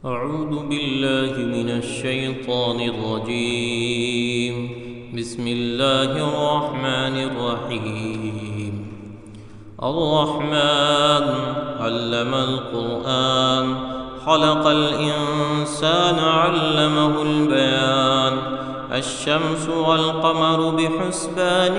أعوذ بالله من الشيطان الرجيم. بسم الله الرحمن الرحيم. الرحمن علم القرآن، خلق الإنسان علمه البيان. الشمس والقمر بحسبان،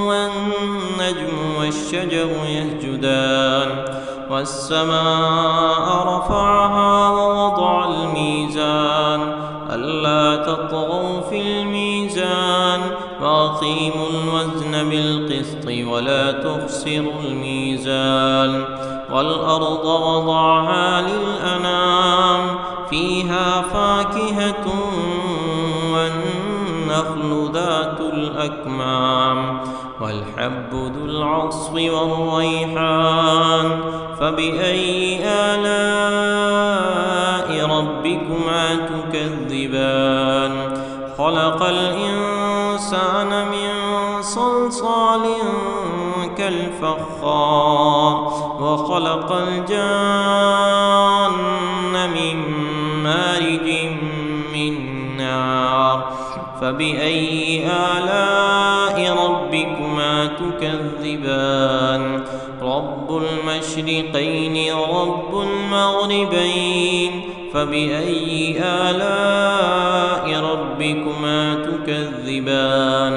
والنجم والشجر يسجدان. والسماء رفعها ووضع الميزان، ألا تطغوا في الميزان، وأقيموا الوزن بالقسط ولا تخسروا الميزان. والأرض وضعها للأنام، فيها فاكهة والنخل ذات الأكمام، والحب ذو العصف والريحان. فبأي آلاء ربكما تكذبان؟ خلق الإنسان من صلصال كالفخار، وخلق الجان من مارج من نار. فبأي آلاء ربكما تكذبان؟ رب المشرقين ورب المغربين. فبأي آلاء ربكما تكذبان؟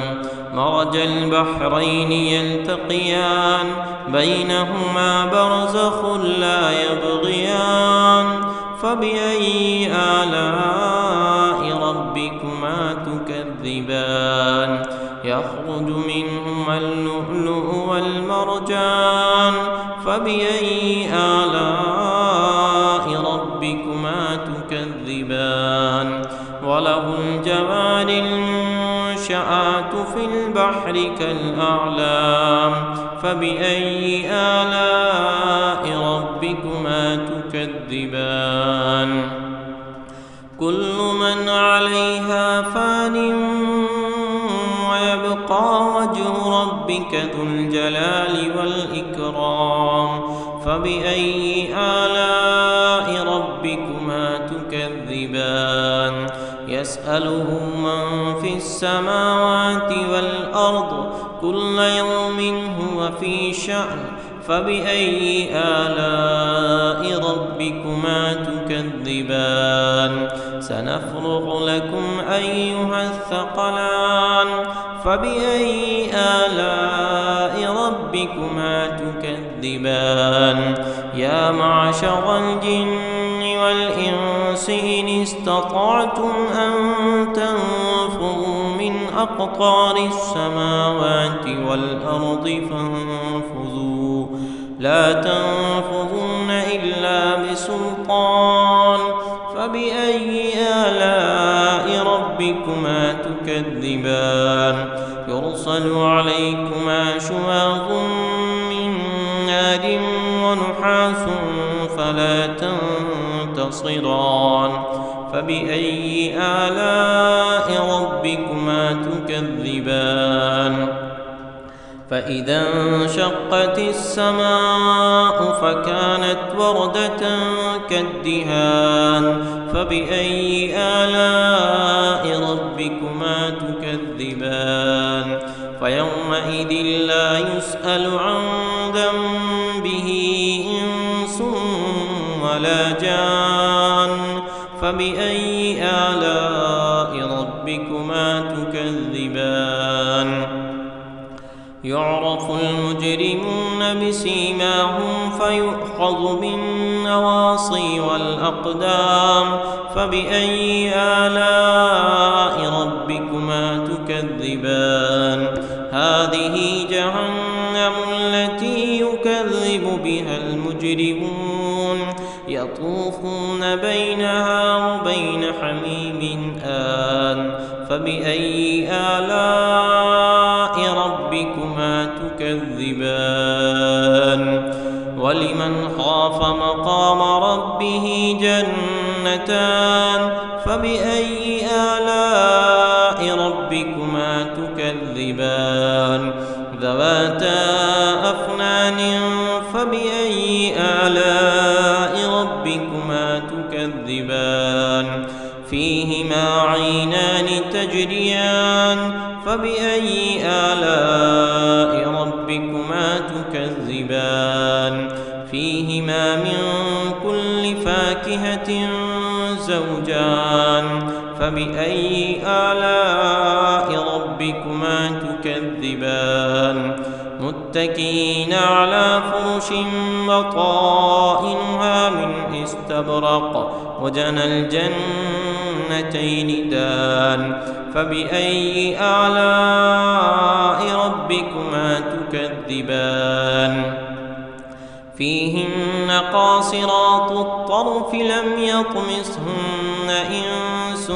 مرج البحرين يلتقيان، بينهما برزخ لا يبغيان. فبأي آلاء ربكما تكذبان؟ يخرج منهما اللؤلؤ والمرجان. فبأي آلاء ربكما تكذبان؟ وله الجوار المنشآت في البحر كالأعلام. فبأي آلاء ربكما تكذبان؟ كل من عليها فان، ويبقى وجه ربك ذو الجلال والإكرام. فبأي آلاء ربكما تكذبان؟ يسأله من في السماوات والأرض، كل يوم هو في شأن. فبأي آلاء ربكما تكذبان؟ سنفرغ لكم أيها الثقلان. فبأي آلاء ربكما تكذبان؟ يا معشر الجن والإنس إن استطعتم أن تنفذوا من أقطار السماوات والأرض فانفذوا، لا تنفذون إلا بسلطان. فبأي آلاء ربكما تكذبان؟ يرسل عليكما شواظ من نار ونحاس فلا تنتصران. فبأي آلاء ربكما تكذبان؟ فإذا انشقت السماء فكانت وردة كالدهان. فبأي آلاء ربكما تكذبان؟ فيومئذ لا يسأل عن ذنبه إنس ولا جان. فبأي آلاء ربكما تكذبان؟ يعرف المجرمون بسيماهم فيؤخذ بالنواصي والأقدام. فبأي آلاء ربكما تكذبان؟ هذه جهنم التي يكذب بها المجرمون، يطوفون بينها وبين حميم آن. فبأي آلاء ربكما تكذبان؟ ولمن خاف مقام ربه جنتان. فبأي آلاء ربكما تكذبان؟ ذواتا أفنان. فبأي آلاء ربكما ربكما تكذبان فيهما عينان تجريان فبأي آلاء ربكما تكذبان فيهما من كل فاكهة زوجان فبأي آلاء ربكما تكذبان متكئين على فرش بطائنها من استبرق وجنى الجنتين دان فبأي آلاء ربكما تكذبان فيهن قاصرات الطرف لم يطمثهن إنس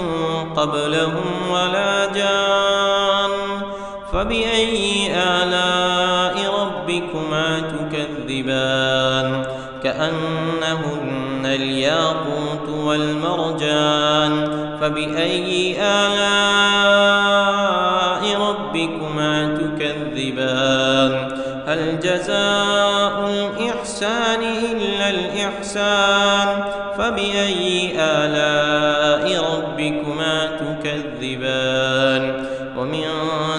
قبلهم ولا جان فبأي آلاء ربكما تكذبان كأنهن الياقوت والمرجان فبأي آلاء ربكما تكذبان هل جزاء الإحسان إلا الإحسان فبأي آلاء ربكما تكذبان ومن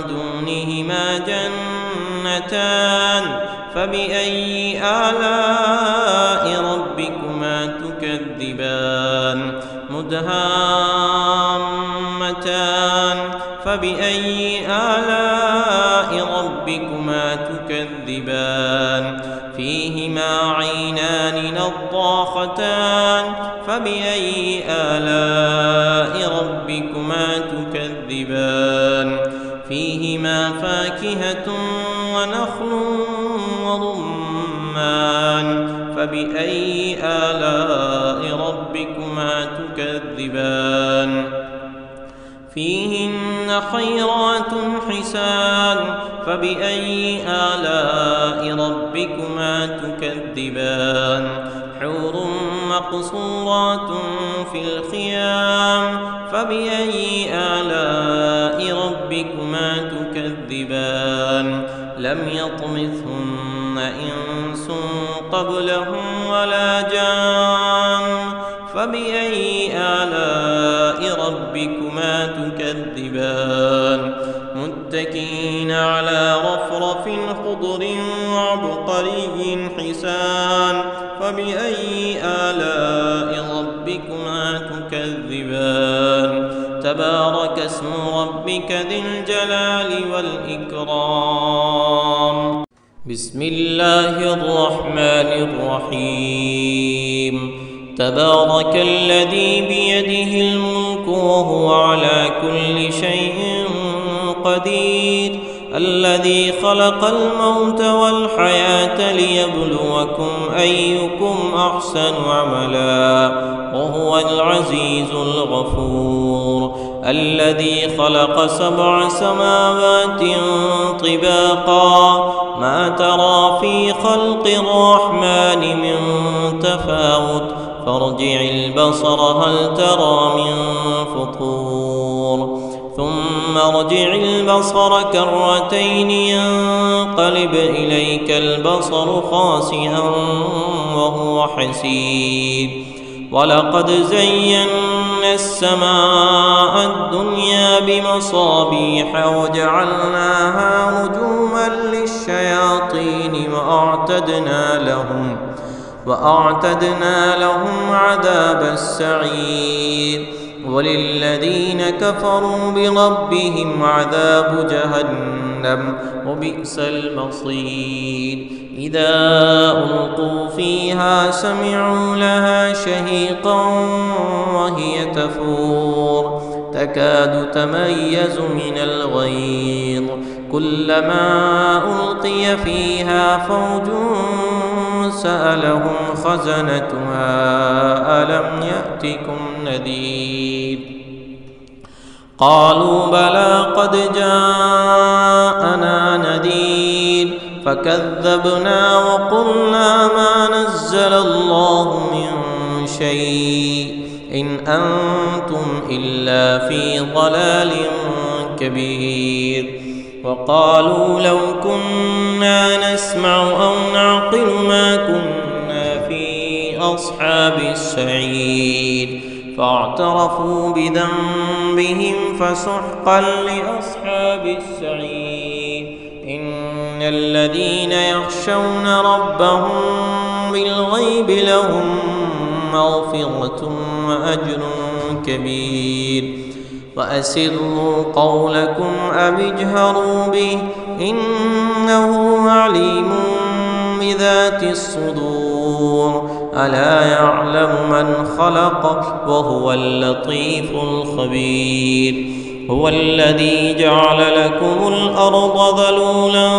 دونهما جنتان فبأي آلاء ربكما تكذبان مدهامتان فبأي آلاء ربكما تكذبان فيهما عينان نضاختان فبأي آلاء ربكما تكذبان فيهما فاكهة ونخل ورمان فبأي آلاء ربكما تكذبان فيهن خيرات حسان فبأي آلاء ربكما تكذبان حور مقصورات في الخيام فبأي آلاء ربكما تكذبان لم يطمثهن إنس قبلهم ولا جان فبأي آلاء ربكما تكذبان متكئين على رفرف خضر وعبقري حسان فبأي آلاء ربكما تكذبان تبارك اسم ربك ذي الجلال والإكرام بسم الله الرحمن الرحيم تبارك الذي بيده الملك وهو على كل شيء قدير الذي خلق الموت والحياة ليبلوكم أيكم أحسن عملا وهو العزيز الغفور الذي خلق 7 سماوات طباقا ما ترى في خلق الرحمن من تفاوت فارجع البصر هل ترى من فطور ثم ارجع البصر كرتين ينقلب إليك البصر خاسئا وهو حسير ولقد زينا السماء الدنيا بمصابيح وجعلناها رجوما للشياطين وأعتدنا لهم عذاب السعير وللذين كفروا بربهم عذاب جهنم وبئس المصير إذا ألقوا فيها سمعوا لها شهيقا وهي تفور تكاد تميز من الغيظ كلما ألقي فيها فوج سألهم خزنتها ألم يأتكم نذير قالوا بلى قد جاءنا نذير فكذبنا وقلنا ما نزل الله من شيء إن أنتم إلا في ضلال كبير وقالوا لو كنا نسمع أو نعقل ما كنا في أصحاب السعير فاعترفوا بذنبهم فسحقا لأصحاب السعير إن الذين يخشون ربهم بالغيب لهم مغفرة وأجر كبير وأسروا قولكم أو اجهروا به إنه عليم بذات الصدور ألا يعلم من خلق وهو اللطيف الخبير هو الذي جعل لكم الأرض ذلولا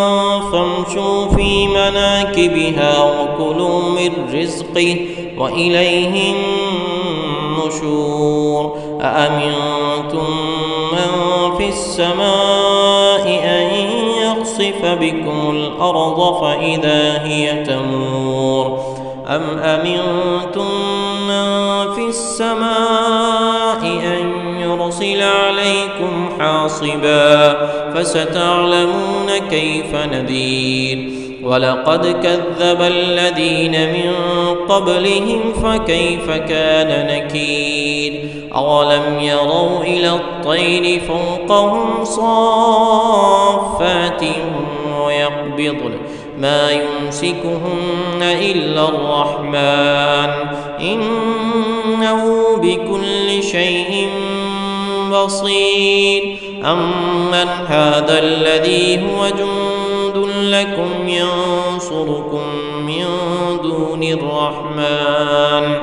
فامشوا في مناكبها وكلوا من رزقه وإليه النشور أأمنتم من في السماء أن يخسف بكم الأرض فإذا هي تمور أم أمنتم من في السماء أن يرسل عليكم حاصبا فستعلمون كيف نذير ولقد كذب الذين من قبلهم فكيف كان نكير أولم يروا إلى الطير فوقهم صافات ويقبضن ما يمسكهن إلا الرحمن إنه بكل شيء بصير أمن هذا الذي هو جند لكم ينصركم من دون الرحمن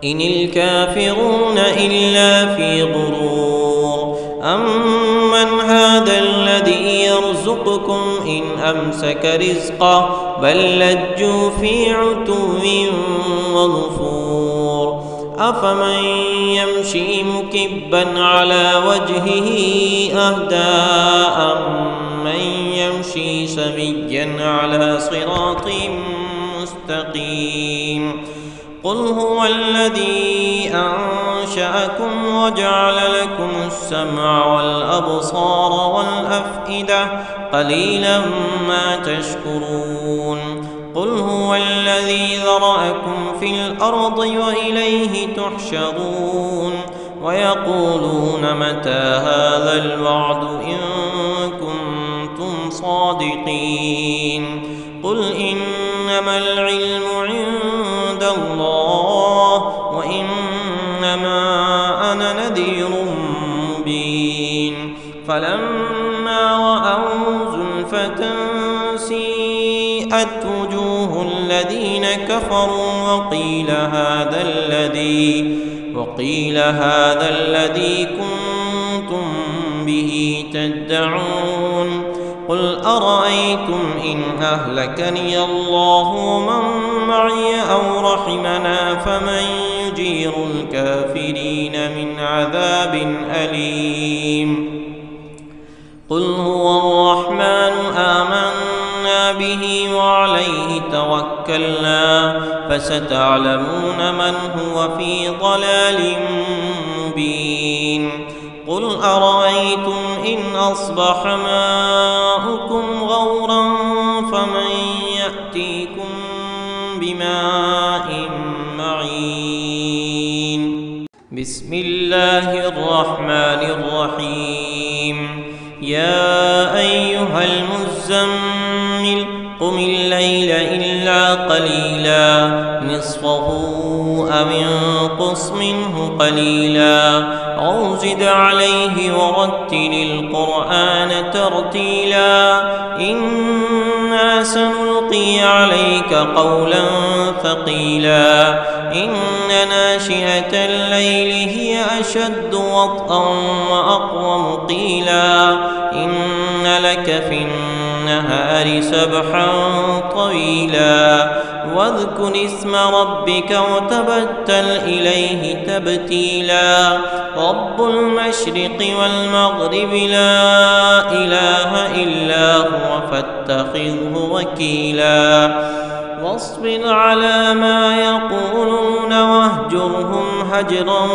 إن الكافرون إلا في غرور أمن هذا الذي يرزقكم إن أمسك رزقه بل لجوا في عتو ونفور أفمن يمشي مكبا على وجهه أهدى أمن يمشي سويا على صراط مستقيم قل هو الذي أنشأكم وجعل لكم السمع والأبصار والأفئدة قليلا ما تشكرون قل هو الذي ذرأكم في الأرض وإليه تحشرون ويقولون متى هذا الوعد إن كنتم صادقين قل إنما العلم عند الله وإنما أنا نذير مبين فلما رأوا زلفة سيئت وجوه الذين كفروا وقيل هذا الذي كنتم به تدعون قل أرأيتم إن أهلكني الله ومن معي أو رحمنا فمن يجير الكافرين من عذاب أليم قل هو الرحمن آمنا به وعليه توكلنا فستعلمون من هو في ضلال مبين قل أرأيتم إن أصبح ماؤكم غورا فمن يأتيكم بماء معين بسم الله الرحمن الرحيم يا أيها المزمل قم الليل إلا قليلا نصفه أو انقص منه قليلا أو زد عليه ورتل القرآن ترتيلا إنا سنلقي عليك قولا ثقيلا إن ناشئة الليل هي أشد وطئا وأقوم قيلا إن لك في النهار سبحا طويلا واذكر اسم ربك وتبتل إليه تبتيلا رب المشرق والمغرب لا إله إلا هو فاتخذه وكيلا واصبر على ما يقولون واهجرهم هجرا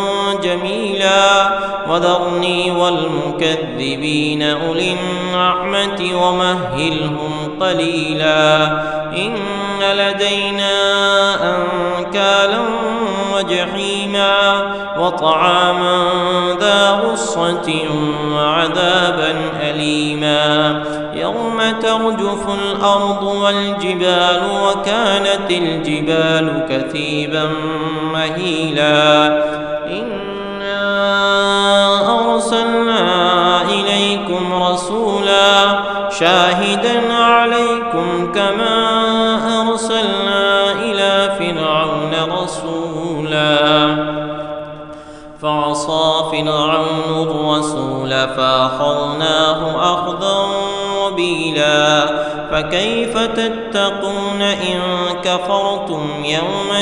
جميلا وذرني والمكذبين أولي النعمة ومهلهم قليلا إن لدينا ونكالا وجحيما وطعاما ذا غصة وعذابا أليما يوم ترجف الأرض والجبال وكانت الجبال كثيبا مهيلا إنا أرسلنا إليكم رسولا شاهدا عليكم كما أرسلنا إلى فرعون رسولا فعصى فرعون الرسول فأخذناه أخذا وبيلا فكيف تتقون إن كفرتم يوما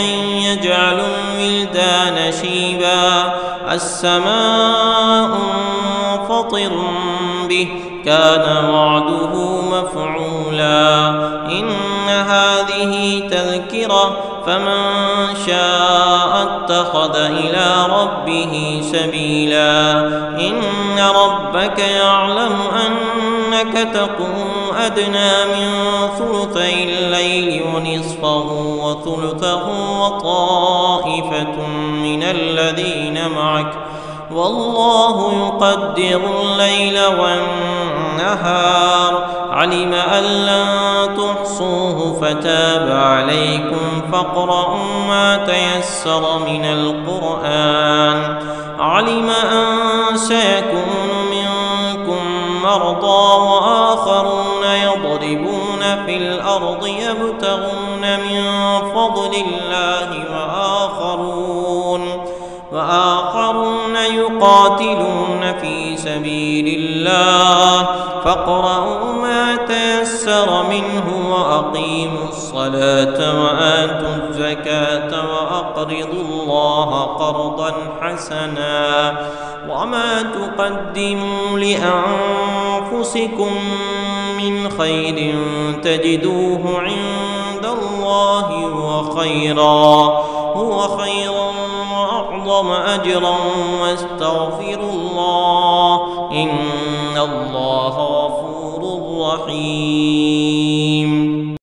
يجعل الولدان شيبا السماء منفطر به كان وعده مفعولا إن هذه تذكرة فمن شاء اتخذ إلى ربه سبيلا إن ربك يعلم أنك تقوم أدنى من ثلثي الليل ونصفه وثلثه وطائفة من الذين معك والله يقدر الليل والنهار علم أن لن تحصوه فتاب عليكم فاقرؤوا ما تيسر من القرآن علم أن سيكون منكم مرضى وآخرون يضربون في الأرض يبتغون من فضل الله وآخرون يقاتلون في سبيل الله فاقرؤوا ما تيسر منه وأقيموا الصلاة وآتوا الزكاة وأقرضوا الله قرضا حسنا وما تقدموا لأنفسكم من خير تجدوه عند الله هو خيرا وأعظم أجرا واستغفروا الله إن الله غفور رحيم